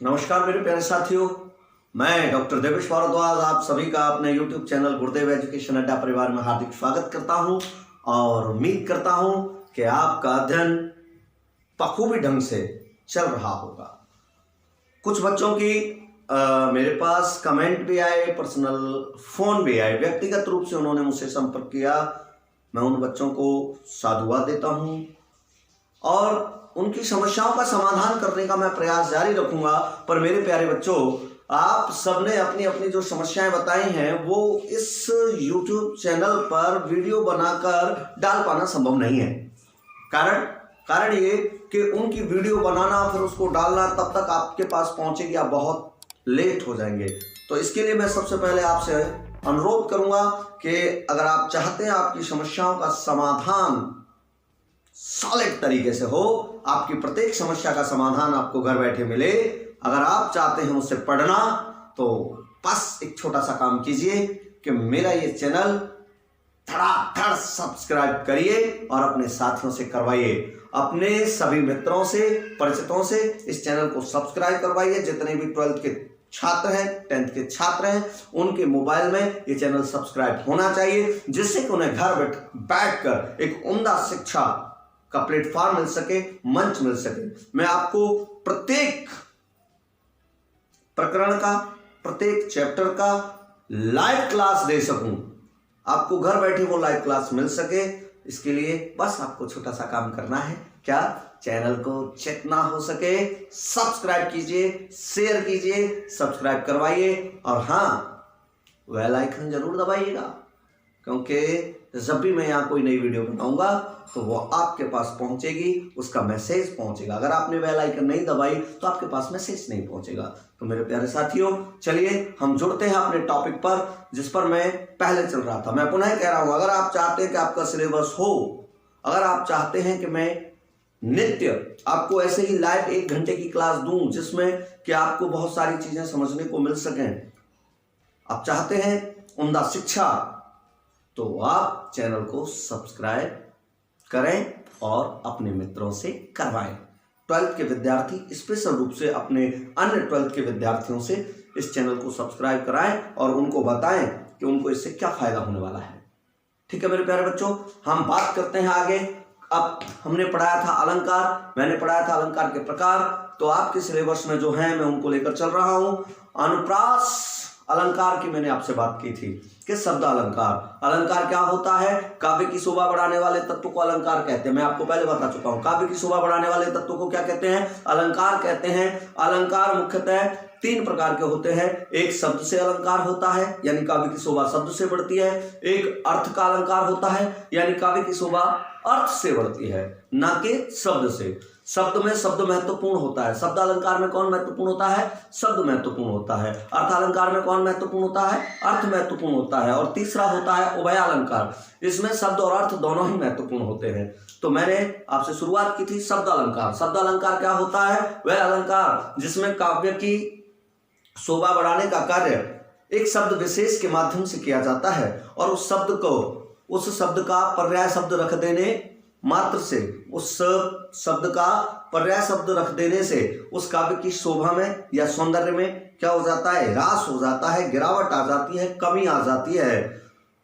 नमस्कार मेरे प्यारे साथियों, मैं डॉक्टर देवेश भारद्वाज आप सभी का अपने YouTube चैनल गुरुदेव एजुकेशन अड्डा परिवार में हार्दिक स्वागत करता हूं और उम्मीद करता हूं कि आपका अध्ययन बखूबी ढंग से चल रहा होगा। कुछ बच्चों की मेरे पास कमेंट भी आए, पर्सनल फ़ोन भी आए, व्यक्तिगत रूप से उन्होंने मुझसे संपर्क किया। मैं उन बच्चों को साधुवाद देता हूं और उनकी समस्याओं का समाधान करने का मैं प्रयास जारी रखूंगा। पर मेरे प्यारे बच्चों, आप सबने अपनी अपनी जो समस्याएं बताई हैं वो इस YouTube चैनल पर वीडियो बनाकर डाल पाना संभव नहीं है। कारण ये कि उनकी वीडियो बनाना फिर उसको डालना तब तक आपके पास पहुंचेगी, आप बहुत लेट हो जाएंगे। तो इसके लिए मैं सबसे पहले आपसे अनुरोध करूंगा कि अगर आप चाहते हैं आपकी समस्याओं का समाधान सॉलिड तरीके से हो, आपकी प्रत्येक समस्या का समाधान आपको घर बैठे मिले, अगर आप चाहते हैं मुझसे पढ़ना, तो बस एक छोटा सा काम कीजिए कि मेरा ये चैनल धड़ाधड़ सब्सक्राइब करिए और अपने साथियों से करवाइए, अपने सभी मित्रों से, परिचितों से इस चैनल को सब्सक्राइब करवाइए। जितने भी 12th के छात्र हैं, 10th के छात्र हैं, उनके मोबाइल में ये चैनल सब्सक्राइब होना चाहिए, जिससे कि उन्हें घर बैठकर एक उम्दा शिक्षा का प्लेटफॉर्म मिल सके, मंच मिल सके। मैं आपको प्रत्येक प्रकरण का, प्रत्येक चैप्टर का लाइव क्लास दे सकूं, आपको घर बैठे वो लाइव क्लास मिल सके। इसके लिए बस आपको छोटा सा काम करना है, क्या? चैनल को जितना हो सके सब्सक्राइब कीजिए, शेयर कीजिए, सब्सक्राइब करवाइए और हाँ, बेल आइकन जरूर दबाइएगा, क्योंकि जब भी मैं यहाँ कोई नई वीडियो बनाऊंगा तो वो आपके पास पहुंचेगी, उसका मैसेज पहुंचेगा। अगर आपने बेल आइकन नहीं दबाई तो आपके पास मैसेज नहीं पहुंचेगा। तो मेरे प्यारे साथियों, चलिए हम जुड़ते हैं अपने टॉपिक पर, जिस पर मैं पहले चल रहा था। मैं पुनः कह रहा हूं, अगर आप चाहते हैं कि आपका सिलेबस हो, अगर आप चाहते हैं कि मैं नित्य आपको ऐसे ही लाइव 1 घंटे की क्लास दूं जिसमें कि आपको बहुत सारी चीजें समझने को मिल सकें, आप चाहते हैं उम्दा शिक्षा, तो आप चैनल को सब्सक्राइब करें और अपने मित्रों से करवाएं। 12th के विद्यार्थी स्पेशल रूप से अपने अन्य 12th के विद्यार्थियों से इस चैनल को सब्सक्राइब कराएं और उनको बताएं कि उनको इससे क्या फायदा होने वाला है। ठीक है मेरे प्यारे बच्चों, हम बात करते हैं आगे। अब हमने पढ़ाया था अलंकार, मैंने पढ़ाया था अलंकार के प्रकार, तो आपके सिलेबस में जो है मैं उनको लेकर चल रहा हूं। अनुप्रास अलंकार की मैंने आपसे बात की थी कि शब्द अलंकार, अलंकार क्या होता है? काव्य की शोभा बढ़ाने वाले तत्व को अलंकार कहते हैं। मैं आपको पहले बता चुका हूं, काव्य की शोभा बढ़ाने वाले तत्व को क्या कहते हैं? अलंकार कहते हैं। अलंकार मुख्यतः 3 प्रकार के होते हैं। एक शब्द से अलंकार होता है, यानी काव्य की शोभा शब्द से बढ़ती है। एक अर्थ का अलंकार होता है, यानी काव्य की शोभा अर्थ से बढ़ती है, ना कि शब्द से। शब्द में शब्द महत्वपूर्ण होता है। शब्द अलंकार में कौन महत्वपूर्ण होता है? शब्द महत्वपूर्ण होता है। अर्थ अलंकार में कौन महत्वपूर्ण होता है? अर्थ महत्वपूर्ण होता है। और तीसरा होता है उभय अलंकार, इसमें शब्द और अर्थ दोनों ही महत्वपूर्ण होते हैं। तो मैंने आपसे शुरुआत की थी शब्द अलंकार। शब्द अलंकार क्या होता है? वह अलंकार जिसमें काव्य की शोभा बढ़ाने का कार्य एक शब्द विशेष के माध्यम से किया जाता है और उस शब्द का पर्याय शब्द रख देने मात्र से, उस शब्द का पर्याय शब्द रख देने से उस काव्य की शोभा में या सौंदर्य में क्या हो जाता है? ह्रास हो जाता है, गिरावट आ जाती है, कमी आ जाती है।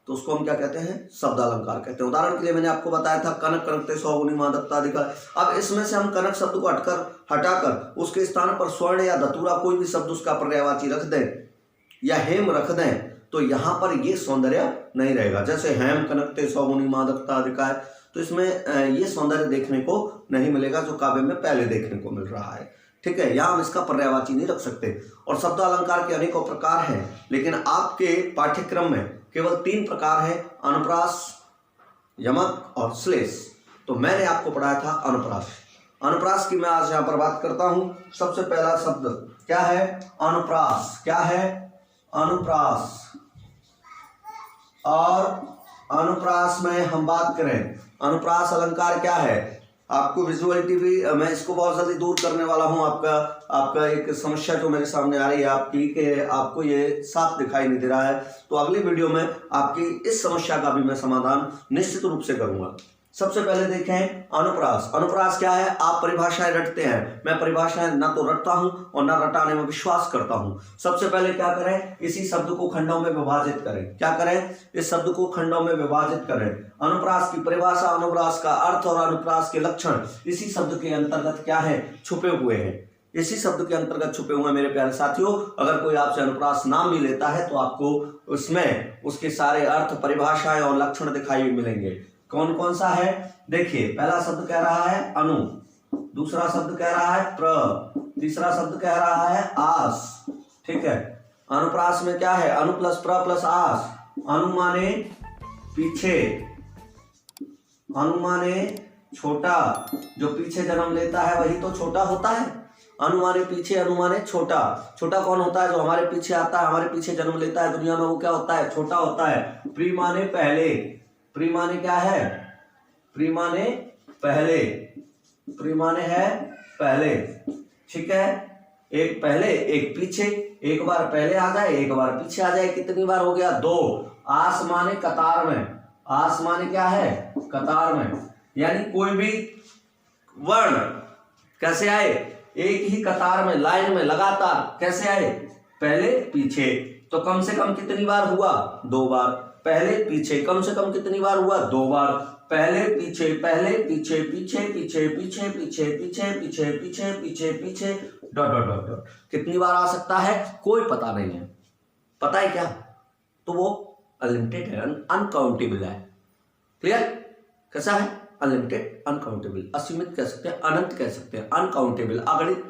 तो उसको हम क्या कहते हैं? शब्द अलंकार कहते हैं। उदाहरण के लिए मैंने आपको बताया था कनक कनकते सौगुनी मादकता अधिकार। अब इसमें से हम कनक शब्द को हटाकर उसके स्थान पर स्वर्ण या धतूरा कोई भी शब्द उसका पर्यायवाची रख दें या हेम रख दें, तो यहाँ पर ये सौंदर्य नहीं रहेगा। जैसे हेम कनकते सौगुनी मादकता अधिकार, तो इसमें ये सौंदर्य देखने को नहीं मिलेगा जो काव्य में पहले देखने को मिल रहा है। ठीक है, यहाँ हम इसका पर्यायवाची नहीं रख सकते। और शब्द अलंकार के अनेकों प्रकार हैं, लेकिन आपके पाठ्यक्रम में केवल 3 प्रकार हैं, अनुप्रास, यमक और श्लेष। तो मैंने आपको पढ़ाया था अनुप्रास। अनुप्रास की मैं आज यहाँ पर बात करता हूँ। सबसे पहला शब्द क्या है? अनुप्रास। क्या है? अनुप्रास। और अनुप्रास में हम बात करें, अनुप्रास अलंकार क्या है? आपको विजुअलिटी भी मैं इसको बहुत जल्दी दूर करने वाला हूं। आपका एक समस्या जो मेरे सामने आ रही है आपकी, कि आपको ये साफ दिखाई नहीं दे रहा है, तो अगली वीडियो में आपकी इस समस्या का भी मैं समाधान निश्चित रूप से करूंगा। सबसे पहले देखें अनुप्रास। अनुप्रास क्या है? आप परिभाषाएं रटते हैं, मैं परिभाषाएं ना तो रटता हूं और ना रटाने में विश्वास करता हूं। सबसे पहले क्या करें? इसी शब्द को खंडों में विभाजित करें। क्या करें? इस शब्द को खंडों में विभाजित करें। अनुप्रास की परिभाषा, अनुप्रास का अर्थ और अनुप्रास के लक्षण इसी शब्द के अंतर्गत क्या है? छुपे हुए हैं। इसी शब्द के अंतर्गत छुपे हुए हैं मेरे प्यारे साथियों। अगर कोई आपसे अनुप्रास नाम भी लेता है तो आपको उसमें उसके सारे अर्थ, परिभाषाएं और लक्षण दिखाई मिलेंगे। कौन कौन सा है? देखिए, पहला शब्द कह रहा है अनु, दूसरा शब्द कह रहा है प्र, तीसरा शब्द कह रहा है आस। ठीक है, अनुप्रास में क्या है? अनु प्लस प्र प्लस आस। अनु माने पीछे, अनु माने छोटा, जो पीछे जन्म लेता है वही तो छोटा होता है। अनु माने पीछे, अनु माने छोटा। छोटा कौन होता है? जो हमारे पीछे आता है, हमारे पीछे जन्म लेता है दुनिया में, वो क्या होता है? छोटा होता है। प्री माने पहले, प्री माने क्या है? प्री माने पहले, प्री माने है पहले। ठीक है, एक पहले एक पीछे, एक बार पहले आ जाए एक बार पीछे आ जाए। कितनी बार हो गया? 2। आस माने कतार में, आस माने क्या है? कतार में, यानी कोई भी वर्ण कैसे आए? एक ही कतार में, लाइन में, लगातार कैसे आए? पहले पीछे। तो कम से कम कितनी बार हुआ? 2 बार। पहले पीछे कम से कम कितनी बार हुआ? 2 बार। पहले पीछे, पहले पीछे, पीछे पीछे, पीछे पीछे, पीछे पीछे, पीछे पीछे, पीछे डॉट डॉट डॉट डॉट। कितनी बार आ सकता है? कोई पता नहीं है। पता है क्या? तो वो अनलिमिटेड है, अनकाउंटेबल है। क्लियर? कैसा है? Unlimited, uncountable. असीमित कह सकते हैं, अनंत कह सकते हैं, अनकाउंटेबल, अगणित,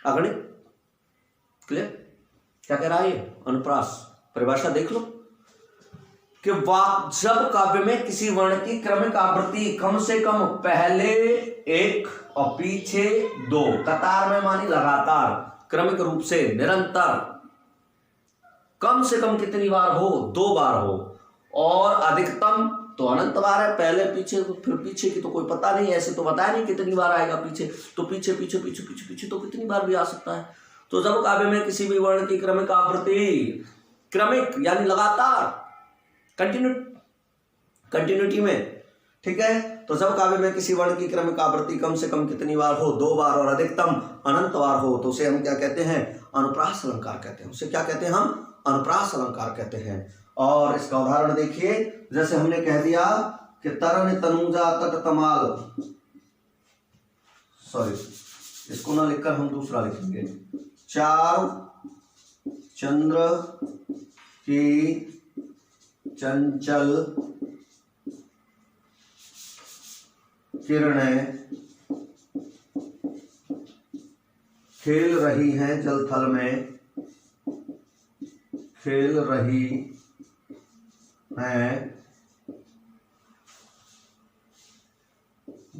अगणित। क्लियर? क्या कह रहा है ये? अनुप्रास परिभाषा देख लो कि जब काव्य में किसी वर्ण की क्रमिक आवृत्ति कम से कम पहले 1 और पीछे 2, कतार में मानी लगातार, क्रमिक रूप से निरंतर, कम से कम कितनी बार हो? 2 बार हो, और अधिकतम तो अनंत बार है। पहले पीछे फिर पीछे की तो कोई पता नहीं, ऐसे तो बताया नहीं कितनी बार आएगा पीछे, तो पीछे पीछे पीछे पीछे पीछे तो कितनी बार भी आ सकता है। तो जब काव्य में किसी भी वर्ण की क्रमिक आवृत्ति, क्रमिक यानी लगातार, कंटिन्यूटी में, ठीक है, तो जब काव्य में किसी वर्ण की क्रमिक आवृत्ति कम से कम कितनी बार हो? 2 बार, और अधिकतम अनंत बार हो, तो उसे हम क्या कहते हैं? अनुप्रास अलंकार कहते हैं। उसे क्या कहते हैं? हम अनुप्रास अलंकार कहते हैं। और इसका उदाहरण देखिए, जैसे हमने कह दिया कि तरन तनुजा तट तमाल, सॉरी इसको ना लिखकर हम दूसरा लिखेंगे। 4 चंद्र की चंचल किरणें खेल रही हैं जलथल में, खेल रही हैं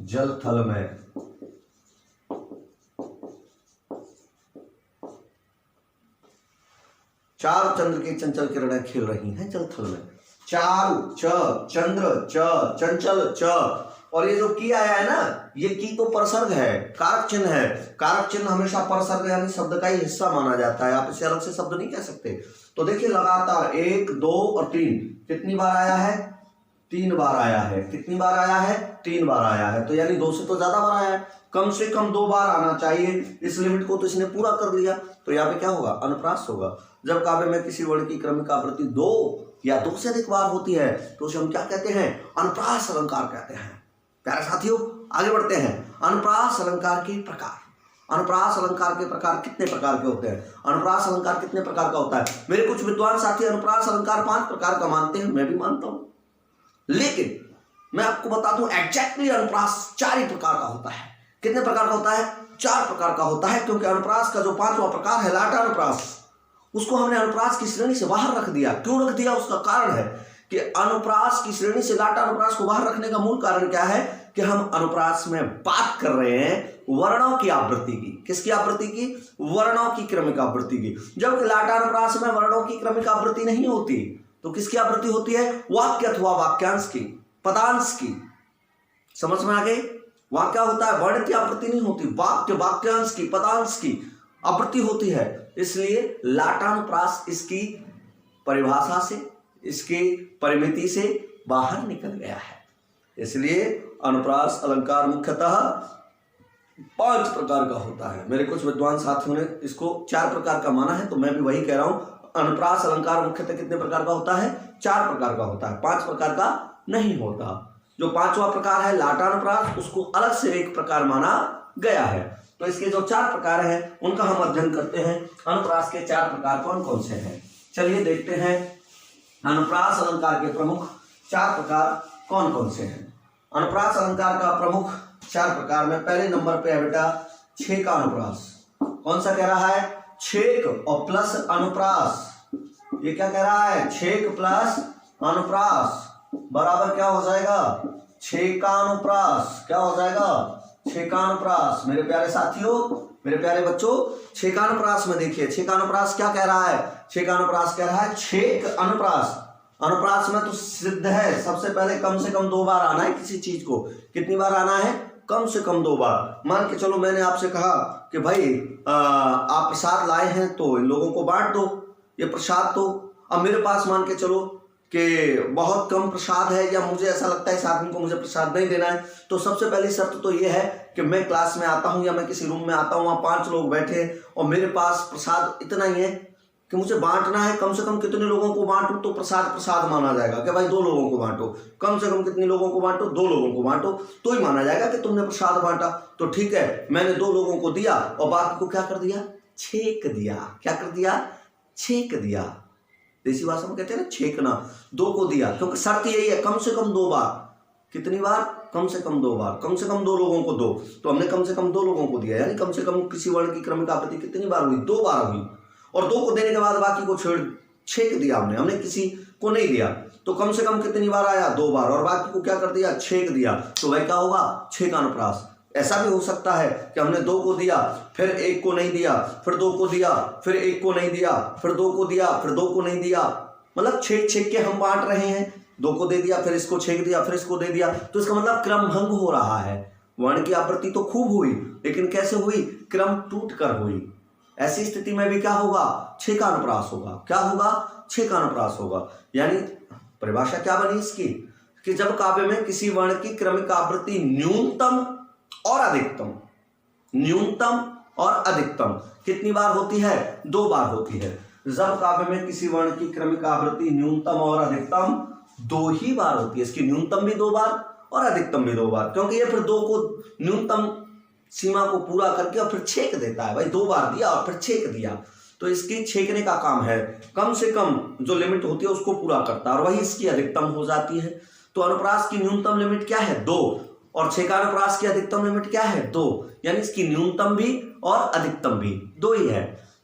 जलथल में। चार चंद्र की चंचल किरणें खेल रही हैं जलथल में। चारु, च, चंद्र, च, चंचल, च, और ये जो की आया है ना, ये की तो परसर्ग है, कारक चिन्ह है। कारक चिन्ह हमेशा परसर्ग यानी शब्द का ही हिस्सा माना जाता है, आप इसे अलग से शब्द नहीं कह सकते। तो देखिए लगातार 1, 2 और 3 कितनी बार आया है? 3 बार आया है। कितनी बार आया है? 3 बार आया है। तो यानी 2 से तो ज्यादा बार आया है, कम से कम 2 बार आना चाहिए। इस लिमिट को तो इसने पूरा कर लिया, तो यहाँ पे क्या होगा? अनुप्रास होगा। जब काव्य में किसी वर्ण की क्रमिक आवृत्ति 2 या 2 से अधिक बार होती है तो उसे हम क्या कहते हैं? अनुप्रास अलंकार कहते हैं। प्यारे साथियों, आगे बढ़ते हैं। अनुप्रास अलंकार के प्रकार। अनुप्रास अलंकार के प्रकार कितने प्रकार के होते हैं? अनुप्रास अलंकार कितने प्रकार का होता है? मेरे कुछ विद्वान साथी अनुप्रास अलंकार 5 प्रकार का मानते हैं, मैं भी मानता हूं, लेकिन मैं आपको बता दूं एग्जैक्टली अनुप्रास 4 ही प्रकार का होता है। कितने प्रकार का होता है? 4 प्रकार का होता है, क्योंकि अनुप्रास का जो 5वां प्रकार है लाटा अनुप्रास, उसको हमने अनुप्रास की श्रेणी से बाहर रख दिया। क्यों रख दिया? उसका कारण है कि अनुप्रास की श्रेणी से लाटा अनुप्रास को बाहर रखने का मूल कारण क्या है कि हम अनुप्रास में बात कर रहे हैं वर्णों की आवृत्ति की। किसकी आवृत्ति की? वर्णों की क्रमिक आवृत्ति की। जबकि लाटा अनुप्रास में वर्णों की क्रमिक आवृत्ति नहीं होती, तो किसकी आवृत्ति होती है? वाक्य अथवा वाक्यांश की, पदांश की। समझ में आ गई? वाक्य होता है, वर्ण की आवृत्ति नहीं होती, वाक्य, वाक्यांश की, पदांश की आवृत्ति होती है। इसलिए लाटानुप्रास इसकी परिभाषा से, इसकी परिमिति से बाहर निकल गया है। इसलिए अनुप्रास अलंकार मुख्यतः 5 प्रकार का होता है। मेरे कुछ विद्वान साथियों ने इसको 4 प्रकार का माना है, तो मैं भी वही कह रहा हूं। अनुप्रास अलंकार मुख्यतः कितने प्रकार का होता है? 4 प्रकार का होता है, 5 प्रकार का नहीं होता। जो 5वां प्रकार है लाटानुप्रास, उसको अलग से एक प्रकार माना गया है। तो इसके जो 4 प्रकार हैं उनका हम अध्ययन करते हैं। अनुप्रास के 4 प्रकार कौन कौन से हैं, चलिए देखते हैं। अनुप्रास अलंकार के प्रमुख 4 प्रकार कौन कौन से हैं। अनुप्रास अलंकार का प्रमुख 4 प्रकार में पहले नंबर पे है बेटा छेक अनुप्रास। कौन सा कह रहा है? छेक और प्लस अनुप्रास। ये क्या कह रहा है? छेक प्लस अनुप्रास बराबर क्या हो जाएगा? छेकानुप्रास। क्या हो जाएगा? छेकानुप्रास। मेरे प्यारे साथियों, मेरे प्यारे बच्चों, छेकानुप्रास में देखिए, छेकानुप्रास क्या कह रहा है? छेकानुप्रास कह रहा है छेक अनुप्रास। अनुप्रास में तो सिद्ध है सबसे पहले कम से कम 2 बार आना है किसी चीज को। कितनी बार आना है? कम से कम 2 बार। मान के चलो मैंने आपसे कहा कि भाई आप प्रसाद लाए हैं तो इन लोगों को बांट दो, ये प्रसाद। तो अब मेरे पास मान के चलो कि बहुत कम प्रसाद है, या मुझे ऐसा लगता है इस आदमी को मुझे प्रसाद नहीं देना है, तो सबसे पहली शर्त तो ये है कि मैं क्लास में आता हूं या मैं किसी रूम में आता हूं, वहां 5 लोग बैठे और मेरे पास प्रसाद इतना ही है कि मुझे बांटना है। कम से कम कितने लोगों को बांटूं तो प्रसाद प्रसाद माना जाएगा कि भाई 2 लोगों को बांटो। कम से कम कितने लोगों को बांटो? 2 लोगों को बांटो, तो ही माना जाएगा कि तुमने प्रसाद बांटा। तो ठीक है, मैंने 2 लोगों को दिया और बाकी को क्या कर दिया? छेक दिया। क्या कर दिया? छेक दिया। देसी भाषा में कहते हैं ना छेकना। 2 को दिया, क्योंकि शर्त यही है कम से कम 2 बार। कितनी बार? कम से कम 2 बार। कम से कम 2 लोगों को दो, तो हमने कम से कम 2 लोगों को दिया, यानी कम से कम किसी वर्ण की क्रमिक आवृत्ति कितनी बार हुई? 2 बार हुई। और 2 को देने के बाद बाकी को छेक दिया हमने किसी को नहीं दिया, तो कम से कम कितनी बार आया? 2 बार। और बाकी को क्या कर दिया? छेक दिया। तो वह क्या होगा? छेकानुप्रास। ऐसा भी हो सकता है कि हमने 2 को दिया, फिर 1 को नहीं दिया, फिर 2 को दिया, फिर 1 को नहीं दिया, फिर 2 को दिया, फिर 2 को नहीं दिया, मतलब छेक छेक के हम बांट रहे हैं। 2 को दे दिया, फिर इसको छेक दिया, फिर इसको दे दिया, तो इसका मतलब क्रम भंग हो रहा है। वर्ण की आवृत्ति तो खूब हुई, लेकिन कैसे हुई? क्रम टूट कर हुई। ऐसी स्थिति में भी क्या होगा? छेकानुप्रास होगा। क्या होगा? छेकानुप्रास होगा। यानी परिभाषा क्या बनी इसकी कि जब काव्य में किसी वर्ण की क्रमिक आवृत्ति न्यूनतम और अधिकतम, न्यूनतम और अधिकतम कितनी बार होती है? 2 बार होती है। जब काव्य में किसी वर्ण की क्रमिक आवृत्ति न्यूनतम और अधिकतम 2 ही बार होती है। इसकी न्यूनतम भी 2 बार और अधिकतम भी 2 बार, क्योंकि ये फिर 2 को न्यूनतम सीमा को पूरा करके और फिर छेक देता है। भाई 2 बार दिया और फिर छेक दिया, तो इसकी छेकने का काम है। कम से कम जो लिमिट होती है उसको पूरा करता है, और वही इसकी अधिकतम हो जाती है। तो अनुप्रास की न्यूनतम लिमिट क्या है? 2, और छेकानुप्रास की अधिकतम लिमिट क्या है? 2, यानी इसकी न्यूनतम भी और अधिकतम भी 2 ही है।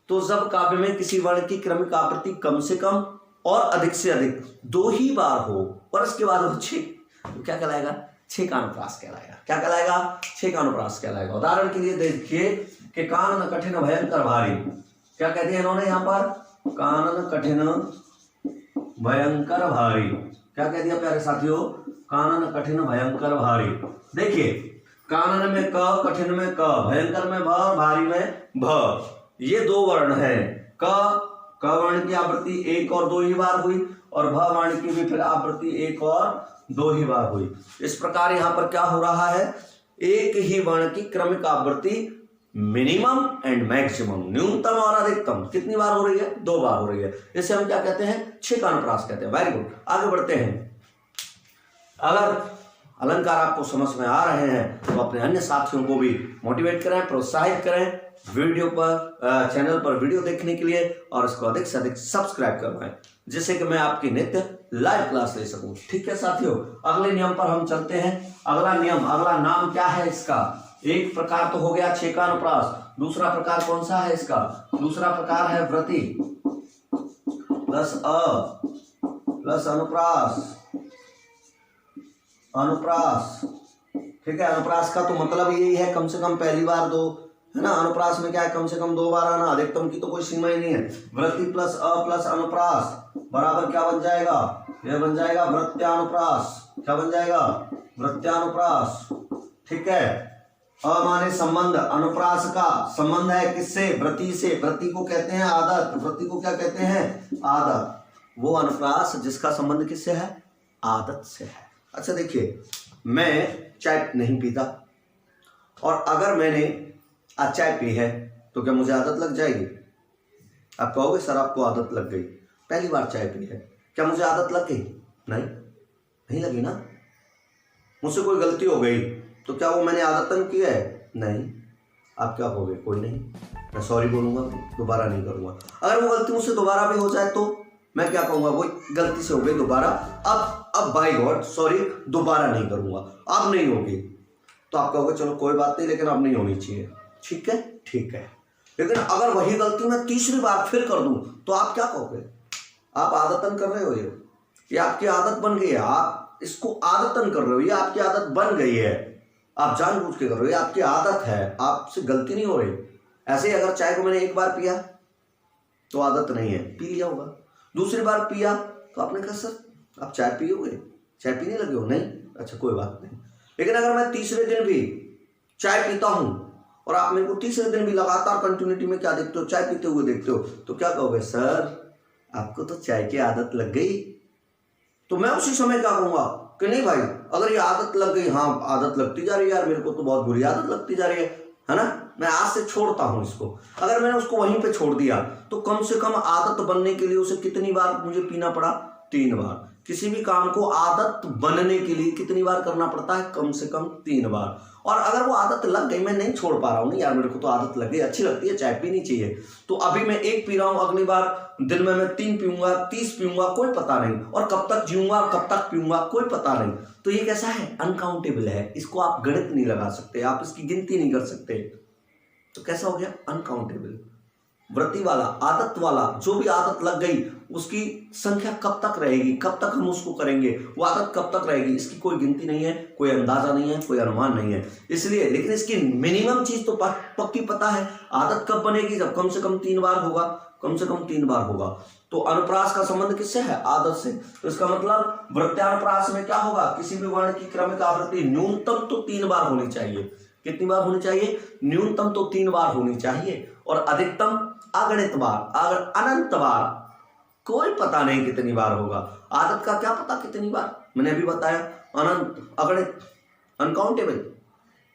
तो जब काव्य में किसी वर्ण की क्रमिक आवृत्ति कम से कम और अधिक से अधिक 2 ही बार हो, और इसके बाद वो छेक, तो क्या कहलाएगा? छेकानुप्रास कहलाएगा। क्या कहलाएगा? छेकानुप्रास कहलाएगा। उदाहरण के लिए देखिए कि कानन कठिन भयंकर भारी। क्या कहते हैं इन्होंने यहाँ पर? कानन कठिन भयंकर भारी। क्या कह दिया प्यारे साथियों? कानन कठिन भयंकर भारी। देखिए, कानन में क, कठिन में क, भयंकर में भ, भारी में भ, ये 2 वर्ण है। क वर्ण की आवृत्ति 1 और 2 ही बार हुई, और भ वर्ण की भी फिर आवृत्ति 1 और 2 ही बार हुई। इस प्रकार यहाँ पर क्या हो रहा है? एक ही वर्ण की क्रमिक आवृत्ति मिनिमम एंड मैक्सिमम, न्यूनतम और अधिकतम कितनी बार हो रही है? 2 बार हो रही है। इसे हम क्या कहते हैं? छेकानुप्रास कहते हैं। वेरी गुड, आगे बढ़ते हैं। अगर अलंकार आपको समझ में आ रहे हैं तो अपने अन्य साथियों को भी मोटिवेट करें, प्रोत्साहित करें वीडियो पर, चैनल पर वीडियो देखने के लिए, और इसको अधिक से अधिक सब्सक्राइब करवाएं, जिससे कि मैं आपकी नित्य लाइव क्लास ले सकूं। ठीक है साथियों, अगले नियम पर हम चलते हैं। अगला नियम, अगला नाम क्या है इसका? एक प्रकार तो हो गया छेकानुप्रास, दूसरा प्रकार कौन सा है इसका? दूसरा प्रकार है व्रति प्लस अ प्लस अनुप्रास। अनुप्रास, ठीक है। अनुप्रास का तो मतलब यही है कम से कम पहली बार 2, है ना। अनुप्रास में क्या है? कम से कम 2 बार आना, अधिकतम की तो कोई सीमा ही नहीं है। व्रति प्लस अ प्लस अनुप्रास बराबर क्या बन जाएगा? यह बन जाएगा वृत्त्यानुप्रास। क्या बन जाएगा? वृत्त्यानुप्रास। ठीक है। अ माने संबंध, अनुप्रास का संबंध है किससे? व्रति से। व्रति को कहते हैं आदत। व्रति को क्या कहते हैं? आदत। वो अनुप्रास जिसका संबंध किससे है? आदत से है। अच्छा देखिए, मैं चाय नहीं पीता, और अगर मैंने आज चाय पी है तो क्या मुझे आदत लग जाएगी? आप कहोगे सर आपको आदत लग गई, पहली बार चाय पी है, क्या मुझे आदत लग गई? नहीं लगी ना। मुझसे कोई गलती हो गई तो क्या वो मैंने आदतन किया है? नहीं। आप क्या कहोगे? कोई नहीं, मैं सॉरी बोलूँगा, दोबारा नहीं करूँगा। अगर वो गलती मुझसे दोबारा भी हो जाए तो मैं क्या कहूँगा? वो गलती से हो गई दोबारा, अब बाय गॉड सॉरी, दोबारा नहीं करूँगा, अब नहीं होगी। तो आप कहोगे चलो कोई बात नहीं, लेकिन अब नहीं होनी चाहिए। ठीक है। लेकिन अगर वही गलती मैं तीसरी बार फिर कर दूं तो आप क्या कहोगे? आप आदतन कर रहे हो, ये आपकी आदत बन गई है, आप इसको आदतन कर रहे हो, ये आपकी आदत बन गई है, आप जानबूझ के कर रहे हो, ये आपकी आदत है, आपसे गलती नहीं हो रही। ऐसे ही अगर चाय को मैंने एक बार पिया तो आदत नहीं है, पी लिया होगा। दूसरी बार पिया तो आपने कहा सर आप चाय पियोगे, चाय पीने लगे हो? नहीं, अच्छा कोई बात नहीं। लेकिन अगर मैं तीसरे दिन भी चाय पीता हूं और आप मेरे को तीसरे दिन भी लगातार कंटिन्यूटी में क्या देखते हो? चाय पीते हुए देखते हो, तो क्या कहोगे? सर आपको तो चाय की आदत लग गई। तो मैं उसी समय क्या कहूंगा कि नहीं भाई, अगर ये आदत लग गई, हाँ आदत लगती जा रही है यार, मेरे को तो बहुत बुरी आदत लगती जा रही है ना, मैं आज से छोड़ता हूं इसको। अगर मैंने उसको वहीं पे छोड़ दिया तो कम से कम आदत बनने के लिए उसे कितनी बार मुझे पीना पड़ा? 3 बार। किसी भी काम को आदत बनने के लिए कितनी बार करना पड़ता है? कम से कम 3 बार। और अगर वो आदत लग गई, मैं नहीं छोड़ पा रहा हूँ, नहीं यार मेरे को तो आदत लग गई, अच्छी लगती है, चाय पीनी चाहिए, तो अभी मैं 1 पी रहा हूँ, अगली बार दिन में मैं 3 पीऊंगा, 30 पीऊंगा, कोई पता नहीं, और कब तक जीऊंगा, कब तक पीऊंगा, कोई पता नहीं। तो ये कैसा है? अनकाउंटेबल है, इसको आप गणित नहीं लगा सकते, आप इसकी गिनती नहीं कर सकते। तो कैसा हो गया? अनकाउंटेबल। वृत्ति वाला, आदत वाला, जो भी आदत लग गई उसकी संख्या कब तक रहेगी, कब तक हम उसको करेंगे, वो आदत कब तक रहेगी, इसकी कोई गिनती नहीं है, कोई अंदाजा नहीं है, कोई अनुमान नहीं है। इसलिए लेकिन इसकी मिनिमम चीज तो पक्की पता है, आदत कब बनेगी? जब कम से कम 3 बार होगा, कम से कम 3 बार होगा। तो अनुप्रास का संबंध किससे है? आदत से। तो इसका मतलब वृत्त्यानुप्रास में क्या होगा? किसी भी वर्ण की क्रमिक आवृत्ति न्यूनतम तो 3 बार होनी चाहिए। कितनी बार होनी चाहिए? न्यूनतम तो 3 बार होनी चाहिए, और अधिकतम अगणित बार, अगर अनंत बार, कोई पता नहीं कितनी बार होगा। आदत का क्या पता कितनी बार? मैंने अभी बताया, अनंत, अगणित, अनकाउंटेबल।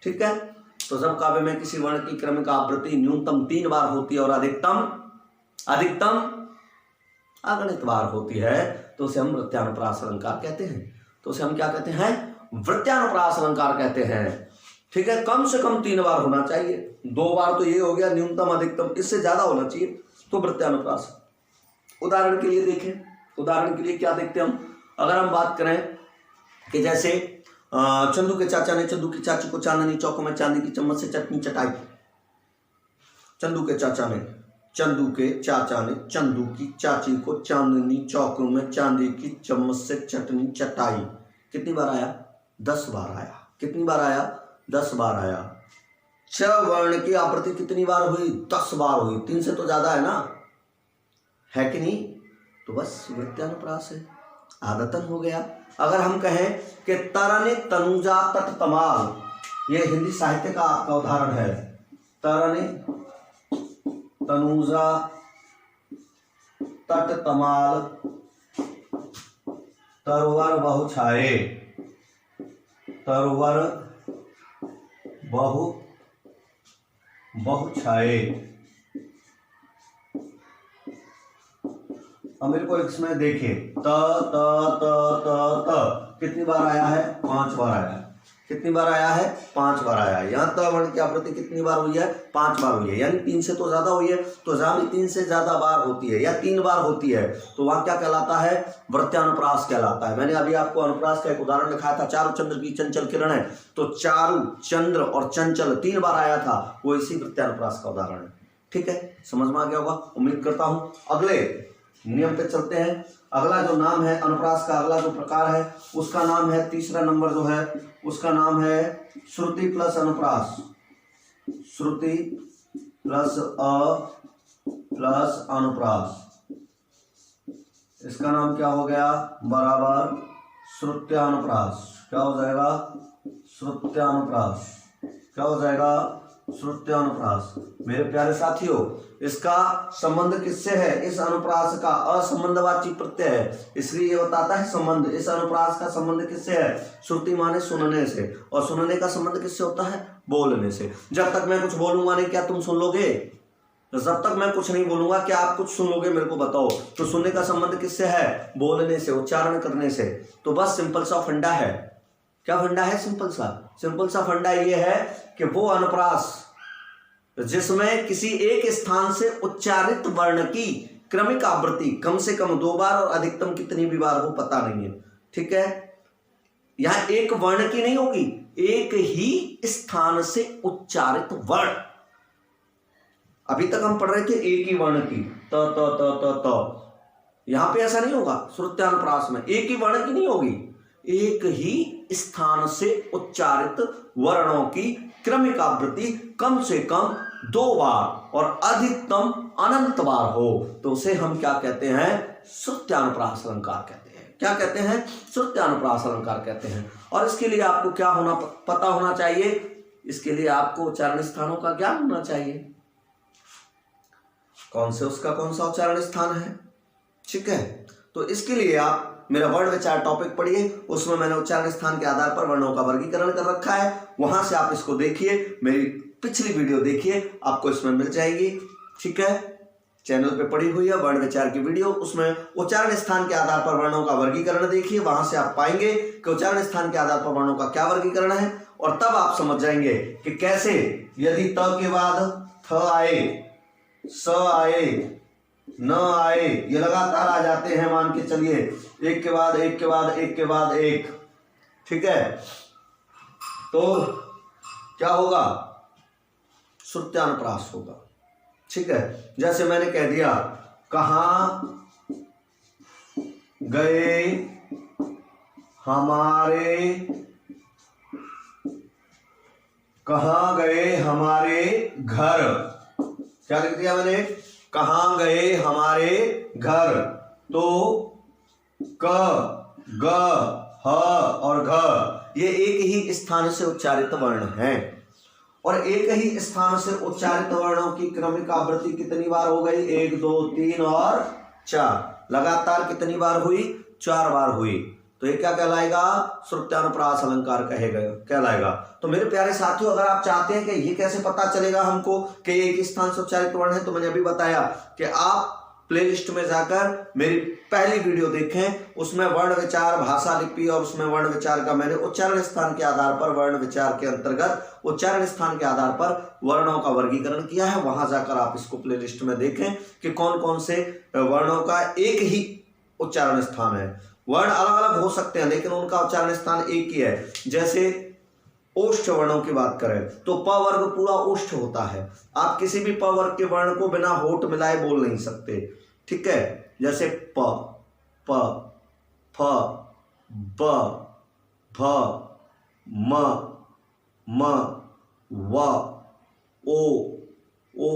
ठीक है। तो जब काव्य में किसी वर्ण की क्रमिक आवृत्ति न्यूनतम 3 बार होती है और अधिकतम अगणित बार होती है तो उसे हम वृत्त्यानुप्रास अलंकार कहते हैं। तो उसे हम क्या कहते हैं? वृत्त्यानुप्रास अलंकार कहते हैं। ठीक है। कम से कम 3 बार होना चाहिए, 2 बार तो ये हो गया न्यूनतम, अधिकतम इससे ज्यादा होना चाहिए, तो वृत्त्यानुप्रास। उदाहरण के लिए देखें, उदाहरण के लिए क्या देखते हैं हम? अगर हम बात करें कि जैसे चंदू के चाचा ने चंदू की चाची को चांदनी चौक में चांदी की चम्मच से चटनी चटाई। चंदू के चाचा ने चंदू की चाची को चांदनी चौक में चांदी की चम्मच से चटनी चटाई। कितनी बार आया? 10 बार आया। कितनी बार आया? 10 बार आया। 6 वर्ण की आवृत्ति कितनी बार हुई? 10 बार हुई। 3 से तो ज्यादा है ना, है कि नहीं? तो बस वृत्त्यानुप्रास है, आदतन हो गया। अगर हम कहें कि तरने तनुजा तट तमाल, ये हिंदी साहित्य का आपका उदाहरण है। तरने तनुजा तट तमाल, तरवर बहु छाए, तरवर बहु छाए। अब मेरे को इसमें देखिए, त त त त त कितनी बार आया है? 5 बार आया है। कितनी बार आया है? 5 बार आया है। यहाँ त वर्ण की आवृत्ति कितनी बार हुई है? 5 बार हुई है, यानी 3 से तो ज्यादा हुई है। तो जहां भी 3 से ज्यादा बार होती है या 3 बार होती है तो वहां क्या कहलाता है? वृत्त्यानुप्रास कहलाता है। मैंने अभी आपको अनुप्रास का एक उदाहरण दिखाया था, चारु चंद्र की चंचल किरण है, तो चारु, चंद्र और चंचल 3 बार आया था, वो इसी वृत्त्यानुप्रास का उदाहरण है। ठीक है, समझ में आ गया होगा, उम्मीद करता हूं। अगले नियम पे चलते हैं। अगला जो नाम है अनुप्रास का, अगला जो प्रकार है उसका नाम है, तीसरा नंबर जो है उसका नाम है श्रुति प्लस अनुप्रास। श्रुति प्लस प्लस अनुप्रास, इसका नाम क्या हो गया? बराबर श्रुत्यानुप्रास। क्या हो जाएगा? श्रुत्यानुप्रास। क्या हो जाएगा? श्रुत्यानुप्रास। मेरे प्यारे साथियों, इसका संबंध किससे है? इस अनुप्रास का असंबंधवाची प्रत्यय है, इसलिए ये बताता है संबंध। इस अनुप्रास का संबंध किससे है? श्रुति माने सुनने से, और सुनने का संबंध किससे होता है? बोलने से। जब तक मैं कुछ बोलूंगा नहीं, क्या तुम सुन लोगे? जब तक मैं कुछ नहीं बोलूंगा, क्या आप कुछ सुन लोगे? मेरे को बताओ। तो सुनने का संबंध किससे है? बोलने से, उच्चारण करने से। तो बस सिंपल सा फंडा है। क्या फंडा है? सिंपल सा फंडा ये है कि वो अनुप्रास जिसमें किसी एक स्थान से उच्चारित वर्ण की क्रमिक आवृत्ति कम से कम 2 बार और अधिकतम कितनी भी बार हो पता नहीं है, ठीक है। यहां एक वर्ण की नहीं होगी, एक ही स्थान से उच्चारित वर्ण। अभी तक हम पढ़ रहे थे एक ही वर्ण की, त त त त त। यहां पे ऐसा नहीं होगा। श्रुत्यानुप्रास में एक ही वर्ण की नहीं होगी, एक ही स्थान से उच्चारित वर्णों की क्रमिक आवृत्ति कम से कम 2 बार और अधिकतम अनंत बार हो, तो उसे हम क्या कहते हैं? श्रुत्यानुप्रास अलंकार कहते हैं। क्या कहते हैं? श्रुत्यानुप्रास अलंकार कहते हैं। और इसके लिए आपको क्या होना पता होना चाहिए? इसके लिए आपको उच्चारण स्थानों का ज्ञान होना चाहिए। कौन से उसका कौन सा उच्चारण स्थान है, ठीक है। तो इसके लिए आप मेरा वर्ण विचार टॉपिक पढ़िए, उसमें मैंने उच्चारण स्थान के आधार पर वर्णों का वर्गीकरण कर रखा है। वहां से आप इसको देखिए, मेरी पिछली वीडियो देखिए, आपको इसमें मिल जाएगी, ठीक है। चैनल पे पड़ी हुई है वर्ण विचार की वीडियो, उसमें उच्चारण स्थान के आधार पर वर्णों का वर्गीकरण देखिए। वहां से आप पाएंगे कि उच्चारण स्थान के आधार पर वर्णों का क्या वर्गीकरण है, और तब आप समझ जाएंगे कि कैसे यदि त के बाद थ आए, स आए, न आए, ये लगातार आ जाते हैं, मान के चलिए एक के बाद एक के बाद एक के बाद एक, ठीक है, तो क्या होगा? श्रुत्यानुप्रास होगा, ठीक है। जैसे मैंने कह दिया, कहाँ गए हमारे, कहाँ गए हमारे घर। क्या लिख दिया मैंने? कहाँ गए हमारे घर। तो क, ग, ह और घ ये एक ही स्थान से उच्चारित वर्ण हैं, और एक ही स्थान से उच्चारित वर्णों की क्रमिक आवृत्ति कितनी बार हो गई? 1, 2, 3 और 4। लगातार कितनी बार हुई? 4 बार हुई। तो ये क्या कहलाएगा? श्रुत्यानुप्रास अलंकार कहलाएगा। तो मेरे प्यारे साथियों, अगर आप चाहते हैं कि ये कैसे पता चलेगा हमको कि एक स्थान से उच्चारित वर्ण है, तो मैंने अभी बताया कि आप प्लेलिस्ट में जाकर मेरी पहली वीडियो देखें, उसमें वर्ण विचार, भाषा लिपि और उसमें वर्ण विचार का मैंने उच्चारण स्थान के आधार पर, वर्ण विचार के अंतर्गत उच्चारण स्थान के आधार पर वर्णों का वर्गीकरण किया है। वहां जाकर आप इसको प्लेलिस्ट में देखें कि कौन कौन से वर्णों का एक ही उच्चारण स्थान है। वर्ण अलग अलग हो सकते हैं, लेकिन उनका उच्चारण स्थान एक ही है। जैसे ओष्ठ वर्णों की बात करें तो प वर्ग पूरा ओष्ठ होता है। आप किसी भी प वर्ग के वर्ण को बिना होठ मिलाए बोल नहीं सकते, ठीक है। जैसे प, प, फ, ब, भ, म, म, व, ओ, उ,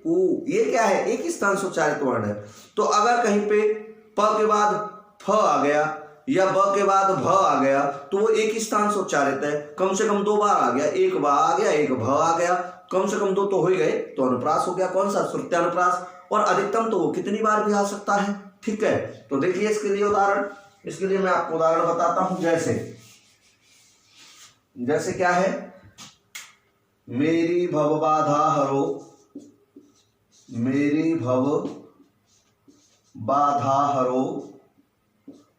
उ, ये क्या है? एक स्थान से उच्चारित वर्ण है। तो अगर कहीं पे प के बाद फ आ गया या ब के बाद भ आ गया, तो वो एक स्थान से उच्चारित है। कम से कम 2 बार आ गया, एक ब आ गया, एक भ आ गया, कम से कम 2 तो हो ही गए, तो अनुप्रास हो गया। कौन सा? श्रुत्यानुप्रास। और अधिकतम तो वो कितनी बार भी आ सकता है, ठीक है। तो देखिए इसके लिए उदाहरण, इसके लिए मैं आपको उदाहरण बताता हूं। जैसे क्या है? मेरी भव बाधा हरो, मेरी भव बाधा हरो।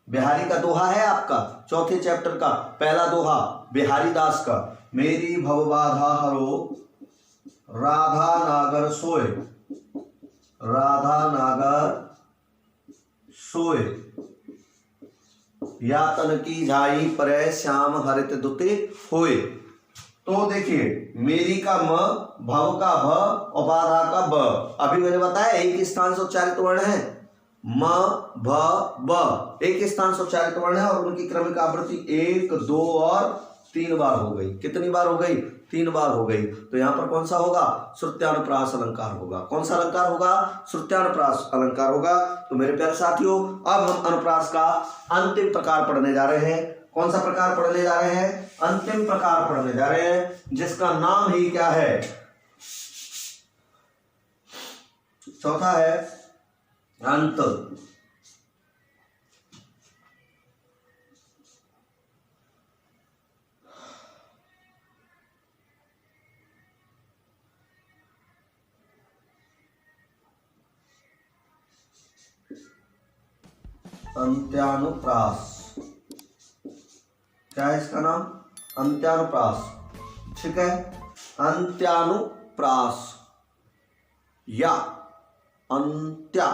बिहारी का दोहा है आपका, चौथे चैप्टर का पहला दोहा बिहारी दास का। मेरी भव बाधा हरो, राधा नागर सोए, राधा नागर सोए, यातन की झाई परे श्याम हरित दुते होए। तो देखिए, मेरी का म, भव का भ और बाधा का ब। अभी मैंने बताया एक स्थान से उच्चारित वर्ण है, म, भ, ब एक स्थान से उच्चारित वर्ण है, और उनकी क्रमिक आवृत्ति 1, 2 और 3 बार हो गई। कितनी बार हो गई? 3 बार हो गई। तो यहां पर कौन सा होगा? श्रुत्यानुप्रास अलंकार होगा। कौन सा अलंकार होगा? श्रुत्यानुप्रास अलंकार होगा। तो मेरे प्यारे साथियों, अब हम अनुप्रास का अंतिम प्रकार पढ़ने जा रहे हैं। कौन सा प्रकार पढ़ने जा रहे हैं? अंतिम प्रकार पढ़ने जा रहे हैं, जिसका नाम ही क्या है? चौथा है अंत। अंत्यानुप्रास, क्या है इसका नाम? अंत्यानुप्रास। ठीक है, अंत्यानुप्रास या अंत्या,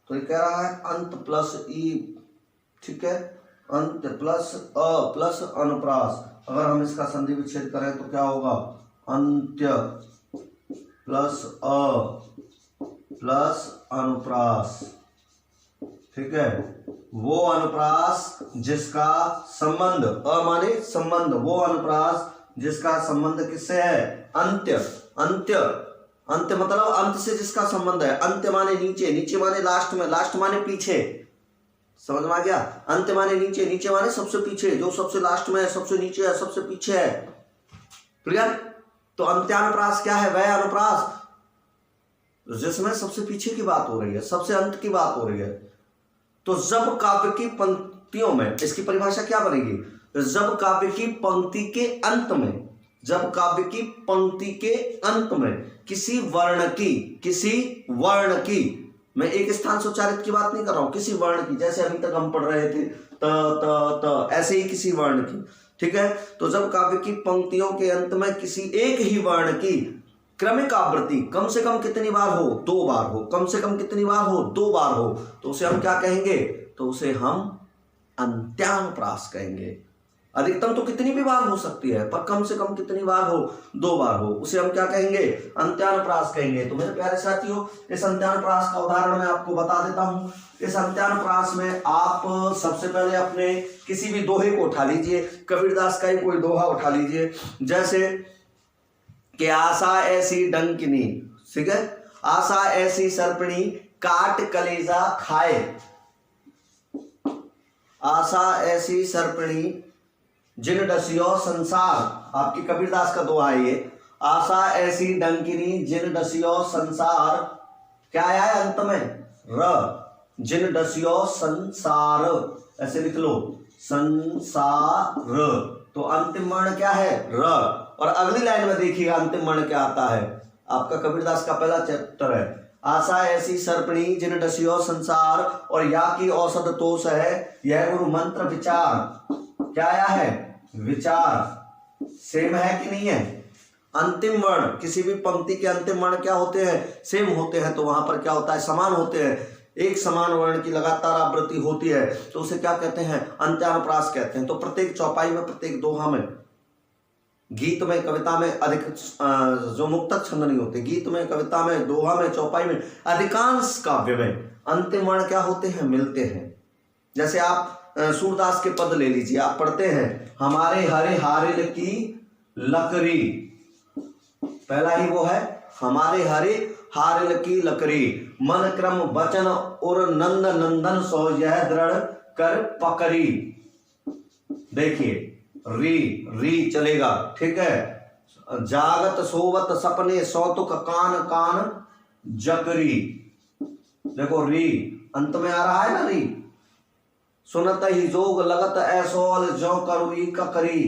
तो ये कह रहा है अंत प्लस ई। ठीक है, अंत प्लस अ प्लस अनुप्रास। अगर हम इसका संधि विच्छेद करें तो क्या होगा? अंत्य प्लस अ प्लस अनुप्रास। ठीक है, वो अनुप्रास जिसका संबंध, अ माने संबंध, वो अनुप्रास जिसका संबंध किससे है? अंत्य। अंत्य, अंत्य मतलब अंत से जिसका संबंध है। अंत्य माने नीचे, नीचे माने लास्ट में, लास्ट माने पीछे। समझ में आ गया? अंत्य माने नीचे, नीचे माने सबसे पीछे, जो सबसे लास्ट में है, सबसे नीचे है, सबसे पीछे है। क्लियर? तो अंत्यानुप्रास क्या है? वह अनुप्रास जिसमें सबसे पीछे की बात हो रही है, सबसे अंत की बात हो रही है। तो जब काव्य की पंक्तियों में, इसकी परिभाषा क्या बनेगी? जब काव्य की पंक्ति के अंत में, जब काव्य की पंक्ति के अंत में किसी वर्ण की, मैं एक स्थान से उच्चारित की बात नहीं कर रहा हूं, किसी वर्ण की, जैसे अभी तक हम पढ़ रहे थे त त त, ऐसे ही किसी वर्ण की। ठीक है, तो जब काव्य की पंक्तियों के अंत में किसी एक ही वर्ण की क्रमिक आवृत्ति कम से कम कितनी बार हो? 2 बार हो। कम से कम कितनी बार हो? 2 बार हो। तो उसे हम क्या कहेंगे? तो उसे हम अंत्यानुप्रास कहेंगे। अधिकतम तो कितनी भी बार हो सकती है, पर कम से कम कितनी बार हो? 2 बार हो, उसे हम क्या कहेंगे? अंत्यानुप्रास कहेंगे। तो मेरे प्यारे साथियों, इस अंत्यानुप्रास का उदाहरण मैं आपको बता देता हूं। इस अंत्यानुप्रास में आप सबसे पहले अपने किसी भी दोहे को उठा लीजिए, कबीरदास का ही कोई दोहा उठा लीजिए, जैसे कि आशा ऐसी डंकिनी, ठीक है, आशा ऐसी सर्पिणी काट कलेजा खाए। आशा ऐसी सर्पिणी जिन डसियो संसार, आपकी कबीरदास का दोहा है ये। आशा ऐसी डंकिनी जिन डसियो संसार, क्या आया है अंत में? र। जिन डसियो संसार, ऐसे लिख लो, संसार। तो अंतिम वर्ण क्या है? र। और अगली लाइन में देखिएगा अंतिम वर्ण क्या आता है। आपका कबीरदास का पहला चैप्टर है, आशा ऐसी सर्पिणी जिन डसियो संसार, और या की औसत तोष है यह गुरु मंत्र विचार। क्या आया है? विचार। सेम है कि नहीं है? अंतिम वर्ण, किसी भी पंक्ति के अंतिम वर्ण क्या होते हैं? सेम होते हैं। तो वहां पर क्या होता है? समान होते हैं। एक समान वर्ण की लगातार आवृत्ति होती है तो उसे क्या कहते हैं? अंत्यानुप्रास कहते हैं। तो प्रत्येक चौपाई में, प्रत्येक दोहा में, गीत में, कविता में अधिक जो मुक्तक छंद नहीं होते, गीत में, कविता में, दोहा में, चौपाई में, अधिकांश काव्य में अंतिम वर्ण क्या होते हैं? मिलते हैं। जैसे आप सूरदास के पद ले लीजिए, आप पढ़ते हैं हमारे हरे हारिल की लकड़ी, पहला ही वो है, हमारे हरे हारिल की लकड़ी, मन क्रम वचन और नंद नंदन सो यह दृढ़ कर पकड़ी। देखिए री चलेगा, ठीक है। जागत सोवत सपने सौतुक कान कान जकरी, देखो री अंत में आ रहा है ना, री। सुनत ही जोग लगत ऐसोल जो करुई ककरी,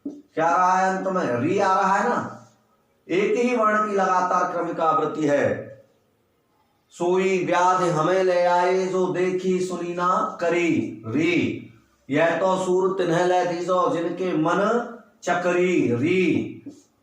क्या आ रहा है अंत में? री आ रहा है ना। एक ही वर्ण की लगातार क्रमिक आवृत्ति है। सोई व्याधि हमें ले आए जो देखी सुनी ना करी, री। यह तो सूर तिन्ह ले दीजो जिनके मन चकरी, री।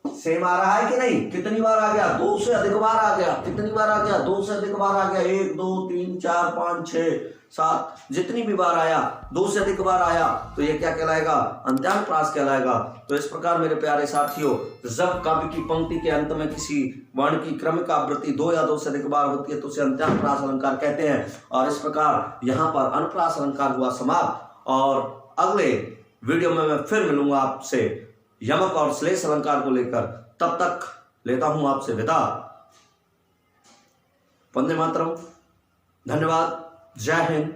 सेम आ रहा है कि नहीं? कितनी बार आ गया? 2 से अधिक बार आ गया। कितनी बार आ गया? 2 से अधिक बार आ गया। 1 2 3 4 5 6 7, जितनी भी बार आया, 2 से अधिक बार आया तो ये क्या कहलाएगा? अंत्यानुप्रास कहलाएगा। तो इस प्रकार मेरे प्यारे साथियों, जब काव्य की पंक्ति के अंत में किसी वर्ण की क्रमिक आवृत्ति 2 या 2 से अधिक बार होती है तो उसे अंत्यानुप्रास अलंकार कहते हैं। और इस प्रकार यहाँ पर अनुप्रास अलंकार हुआ समाप्त। और अगले वीडियो में मैं फिर मिलूंगा आपसे यमक और श्लेष अलंकार को लेकर। तब तक लेता हूं आपसे विदा। वंदे मातरम। धन्यवाद। जय हिंद।